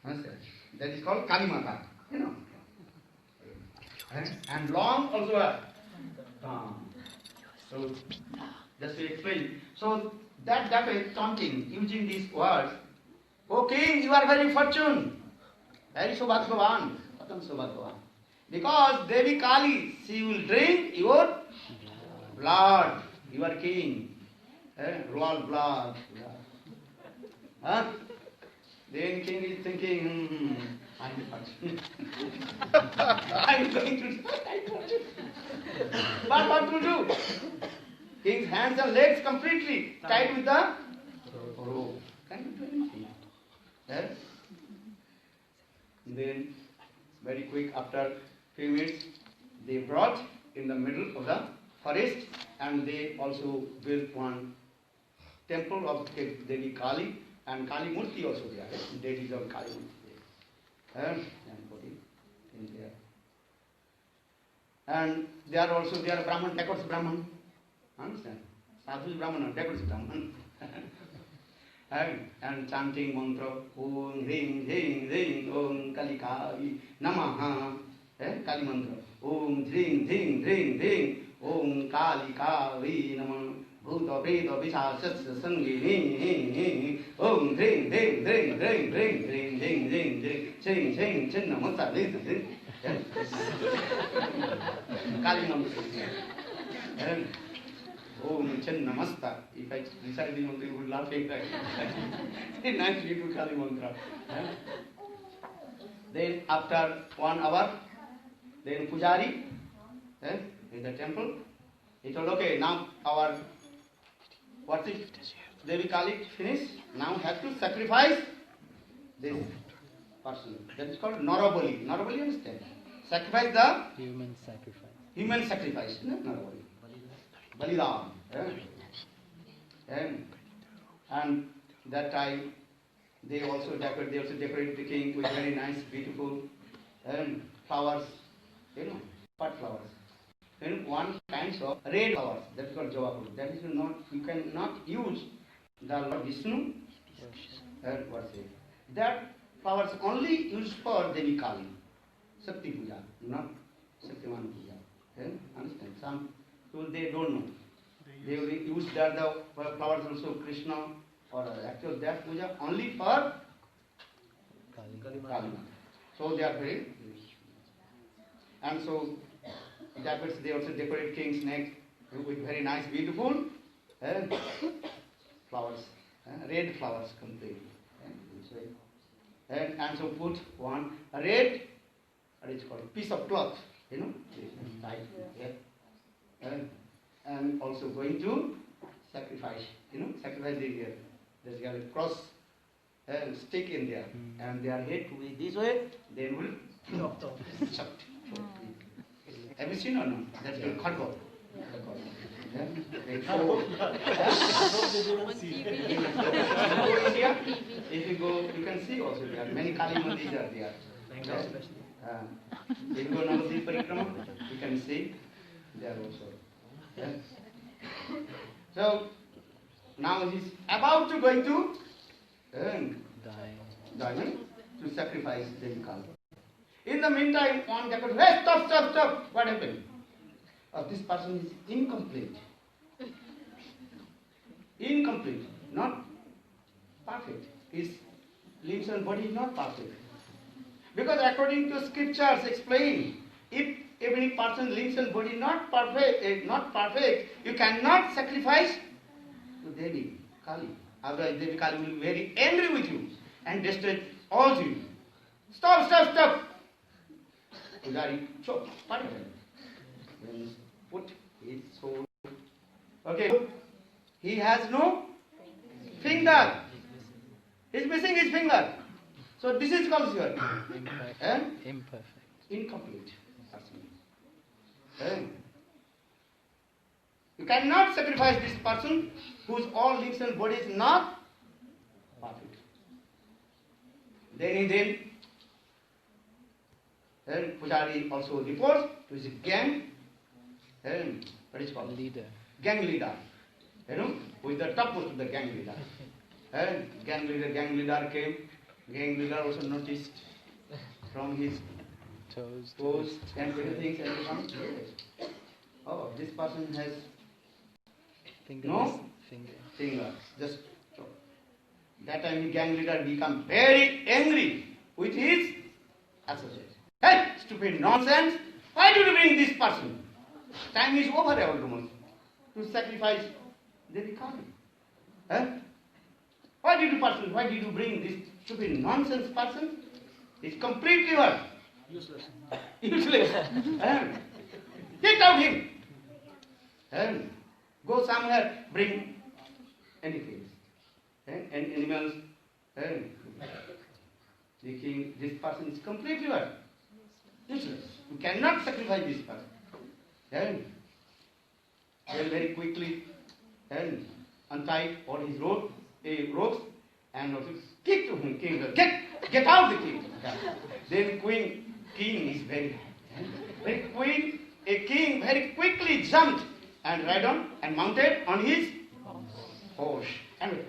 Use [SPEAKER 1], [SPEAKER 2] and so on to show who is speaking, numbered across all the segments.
[SPEAKER 1] Understand? That is called Kali Mata. You know. And long also. So just to explain. So that way chanting, using these words. O king, you are very fortunate. Very Sobhagyavan. Patam Sobhagyavan. Because Devi Kali, she will drink your blood. You are king. Royal blood. Huh? Then king is thinking, I'm fortunate. I'm going to die. But what to do? King's hands and legs completely tied with the rope. Can you do anything? Yes? Then, very quick, after few minutes, they brought in the middle of the forest, and they also built one temple of Devi Kali, and Kali Murti also there. Deities of Kali Murti there. And put it in there. And there are Brahman, Decorates Brahman. Understand? Sadhu Brahman, Decorates Brahman. And chanting mantra, Om Hring Hring Hring Om Kali Kali Namaha. Kali mantra. Om Hring Hring Hring Hring Om Kali Kali Namaha. Bhuta Preta Vishasasya Sangini Om Hring Hring Hring Hring Hring Hring Hring Hring Hring Ching Ching Ching Namaste Kali Namaste. Om Chin Namasta. If I recite the mantra, you would laugh like that. Nicely to Kali mantra. Then after 1 hour, then Pujari in the temple, he told, okay, now our what is Devi Kali finished? Now have to sacrifice this person. That is called Narabali. Narabali, understand? Sacrifice the
[SPEAKER 2] human sacrifice.
[SPEAKER 1] Human sacrifice. Narabali. Baliram. And that time they also decorate the king with very nice, beautiful flowers, pot flowers. And one kind of red flowers, that is called Jawapur. That is not, you cannot use the Lord Vishnu worship. That flowers only used for Devi Kali, Shakti Puja, not Shaktiman Puja. Understand? Some people they don't know. They will use that the flowers also Krishna or actual that puja only for Kali. So they are very, and so that means they also decorate king's neck with very nice, beautiful flowers, red flowers completely. And so put one red, what is called piece of cloth, tied here. And also going to sacrifice, sacrifice there's a cross stick in there, and their head to be this way, then will chopped. Have you seen or no? That's called khargo. If you go, you can see also there. Many Kali Mandis are there. If you go Navadvip Parikrama, you can see there also. Yes. So now he is about to going to die to sacrifice Devi Kali. In the meantime, one gets hey, stop. What happened? This person is incomplete. Not perfect. His limbs and body is not perfect. Because according to scriptures explain, if every person's limbs and body not perfect, you cannot sacrifice to Devi Kali. Otherwise Devi Kali will be very angry with you and destroy all you. Stop. Pujari, chop, then put his soul. Okay, he has no finger. He's missing his finger. So this is called here.
[SPEAKER 2] Imperfect.
[SPEAKER 1] Incomplete. You cannot sacrifice this person whose all limbs and body is not perfect. Then Pujari also reports to his gang, what is called?
[SPEAKER 2] Leader.
[SPEAKER 1] Gang leader. Who is the topmost of the gang leader. Gang leader came Gang leader also noticed from his
[SPEAKER 2] Toes.
[SPEAKER 1] post and everything and everyone. Yes. Oh, this person has
[SPEAKER 2] Finger.
[SPEAKER 1] no
[SPEAKER 2] Finger.
[SPEAKER 1] finger. Just so. That time the gang leader become very angry with his associate. Hey, stupid nonsense! Why did you bring this person? Time is over almost. To sacrifice, they become. Huh? Why did you bring this stupid nonsense person? He's completely what?
[SPEAKER 3] Useless.
[SPEAKER 1] Useless. Take out him. And go somewhere, bring anything. And animals. And the king, this person is completely what? Useless. You cannot sacrifice this person. And then very quickly and untie all his ropes and also kick to him, king. Get out the king. Then king is very king very quickly jumped and ride on and mounted on his horse. And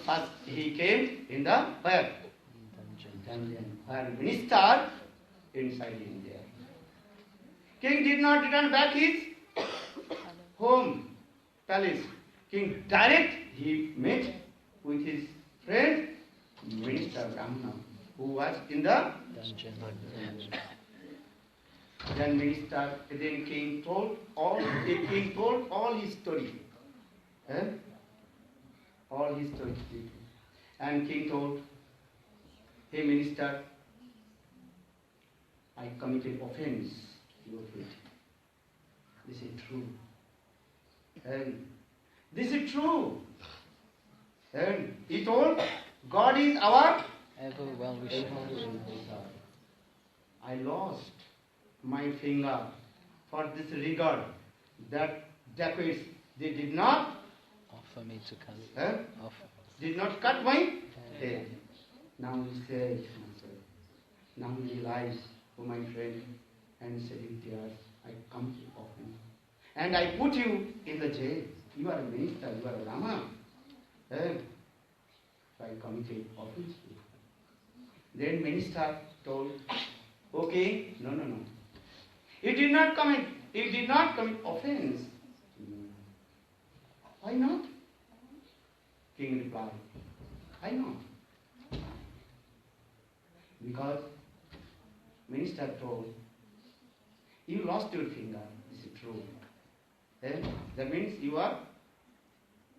[SPEAKER 1] first he came in the where? Dungeon. And minister inside him there. King did not return back his home, palace. King direct he met with his friend Minister Brahmana, who was in the
[SPEAKER 2] Dungeon.
[SPEAKER 1] Then king told all his story. All his story. And king told, hey minister, I committed offense to your feet. This is true. And this is true. And he told, God is our
[SPEAKER 2] Ever well wisher.
[SPEAKER 1] I lost my finger for this regard that dacoits they did not
[SPEAKER 2] Offer me to come. Offer.
[SPEAKER 1] did not cut my head. Now he said, now he realized, oh my friend, and said in tears, I come to often. And I put you in the jail. You are a minister, you are a Rama. So I committed offense. Then minister told, okay, no. He did not commit offense. Why not? King replied, why not? Because minister told, you lost your finger. This is true. Then that means you are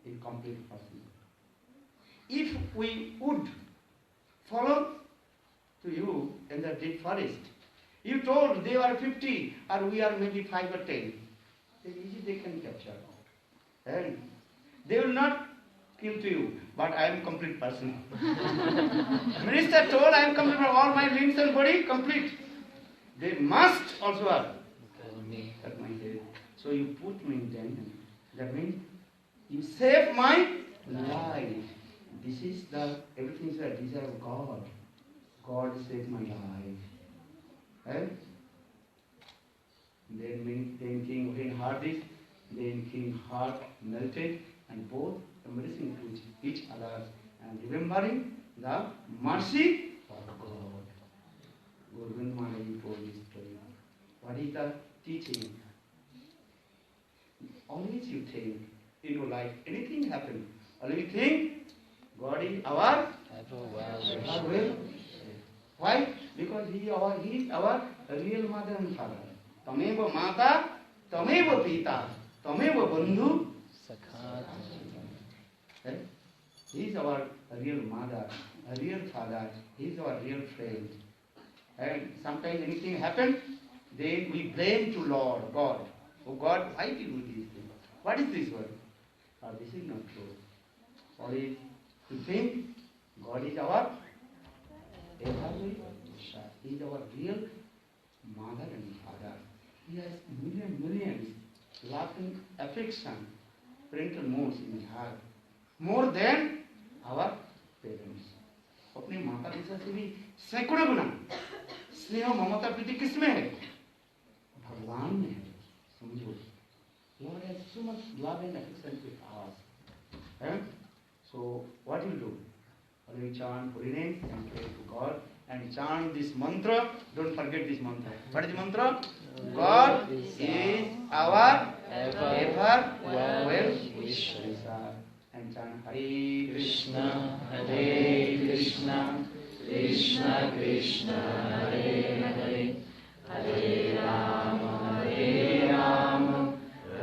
[SPEAKER 1] incomplete person. If we would follow to you in the deep forest, you told they were 50 or we are maybe 5 or 10, then easily they can capture. And they will not kill to you, but I am complete person. Minister told I am complete, all my limbs and body complete. They must also have at my head. So you put me in dungeon. That means you save my life. This is everything is a desire of God. God saved my life. And then king when heard this, then king heart melted and both embracing to each other and remembering the mercy of God. Govind Maharaj told this story. What is the teaching? Always you think in your life, anything happen, always think God is our
[SPEAKER 2] Ever well wisher.
[SPEAKER 1] will. Why? Because He is our real mother and father. Tameva mata, tameva pita, tameva bandhu.
[SPEAKER 2] Sakhat.
[SPEAKER 1] He is our real mother, a real father. He is our real friend. And sometimes anything happen, then we blame to Lord God. Oh God, why did you do this thing? What is this word? This is not true. Always to think God is our He is our real mother and father. He has millions love and affection, parental modes in his heart, more than our parents. अपनी माता पिता से भी सैकड़ों गुना स्नेह ममता प्रीति किसमें है? भगवान में है. समझो. much love and affection with us. Eh? So what you do? You chant holy name and pray to God and chant this mantra. Don't forget this mantra. What is the mantra? God is our ever well wisher. And chant Hare Krishna, Hare Krishna, Krishna Krishna, Hare Hare, Hare Rama, Hare Rama,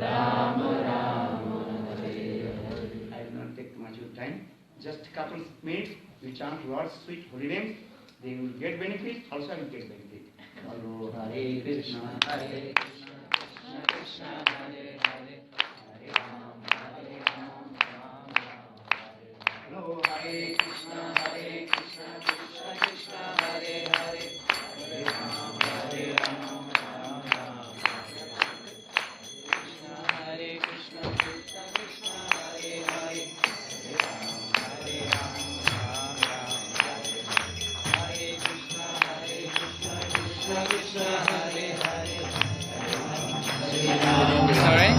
[SPEAKER 1] Rama Rama, Hare Hare. I will not take much of time. Just a couple of minutes. You chant Lord's sweet holy names. They will get benefit. Also, I will get benefit. Hello, Hare Krishna, Hare Krishna, Krishna Krishna, Hare Hare, Hare Rama, Hare Rama, Rama Rama, Hare Hare. Hello, Hare Krishna, Hare Krishna, Krishna Krishna, Hare Hare, Hare Rama, Hare Rama, Rama Rama, Hare Krishna, Krishna Krishna, Hare Hare, Hare Rama, Hare Rama, Rama Rama, Hare Krishna, Krishna Krishna, Hare Hare, Hare Rama.
[SPEAKER 2] Sorry?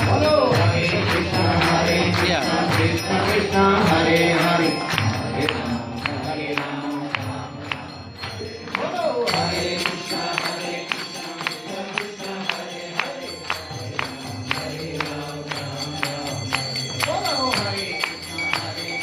[SPEAKER 1] Hello, Hare Krishna, Hare Krishna,
[SPEAKER 2] Yeah.
[SPEAKER 1] Krishna Krishna, Hare Hare, Hare Rama, Hare Rama. Hello, Hare Krishna, Hare Krishna, Krishna Krishna, Hare Hare, Hare Rama, Hare Rama, Rama Rama. Hello, Hare Krishna, Hare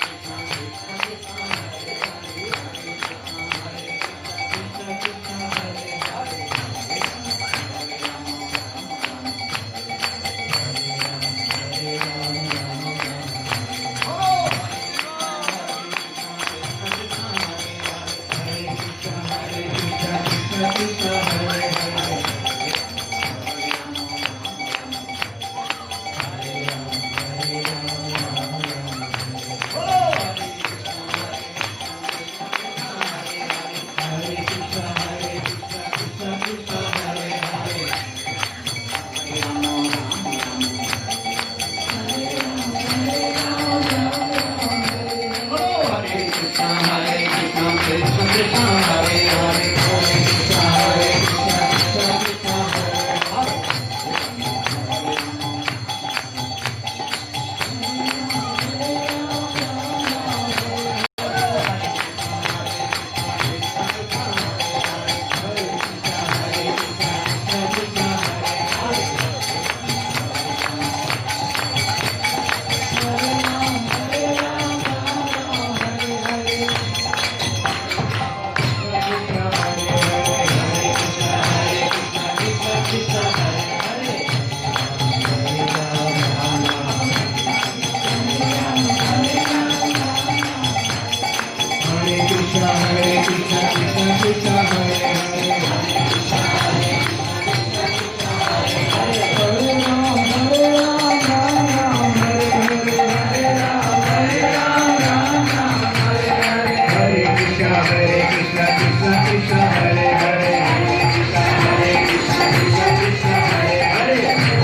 [SPEAKER 1] Krishna, Krishna Krishna, Hare Hare, Hare Rama, Hare Krishna, Krishna Krishna, Hare Hare, Hare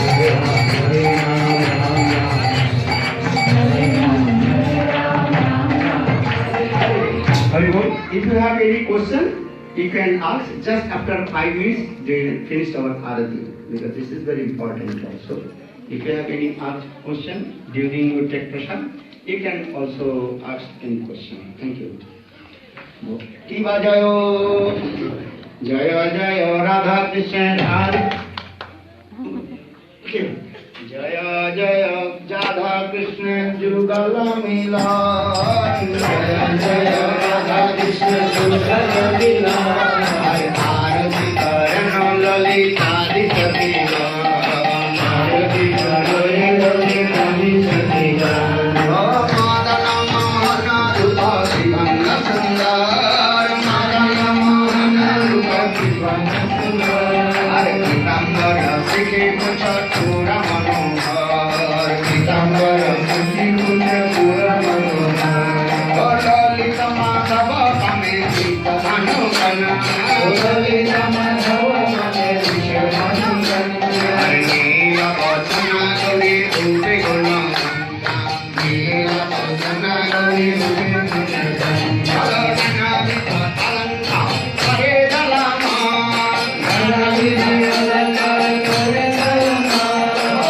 [SPEAKER 1] If you have any question, you can ask just after 5 minutes. They finish our arati, because this is very important also. If you have any question during you take prasad, you can also ask any question. Thank you. Kiva Jayo, Jaya Jaya Radha Krishna Hare. Jaya Jaya Radha Krishna Jugala Milan. Jaya Jaya Radha Krishna Jugala Milan. Arati Karan Lalita Disatila. Arati Karan Lalita Disatila. Madana Mahana Rupa Sivanga Sundar. Madana Mahana Rupa Sivanga Sundar. Arati Kambara Sikhi Pucha Chura Manohar. Pitambara Sikhi Pucha Chura Manohar. Lita Madhava Kame Sita Manukana. Lita Madhava Kame Sita Manukana. Nila Bhattana Gauri Upe Guna. Nila Bhattana Gauri Upe Guna. Aladana Vita Talanta Kare Dalama. Aladana Vita Talanta Kare Dalama.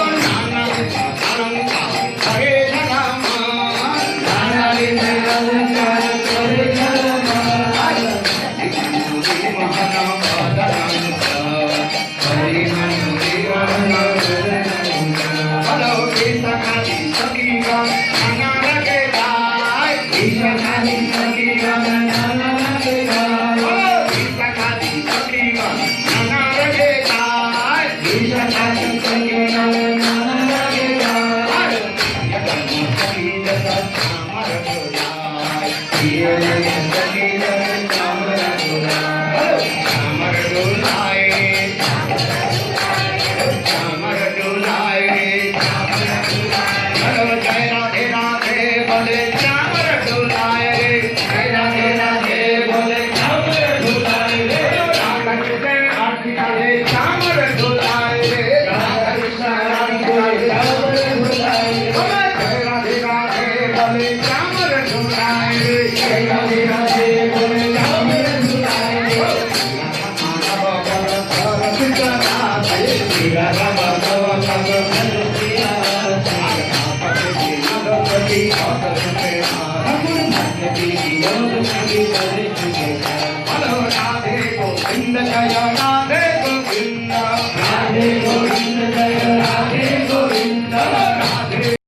[SPEAKER 1] Radhe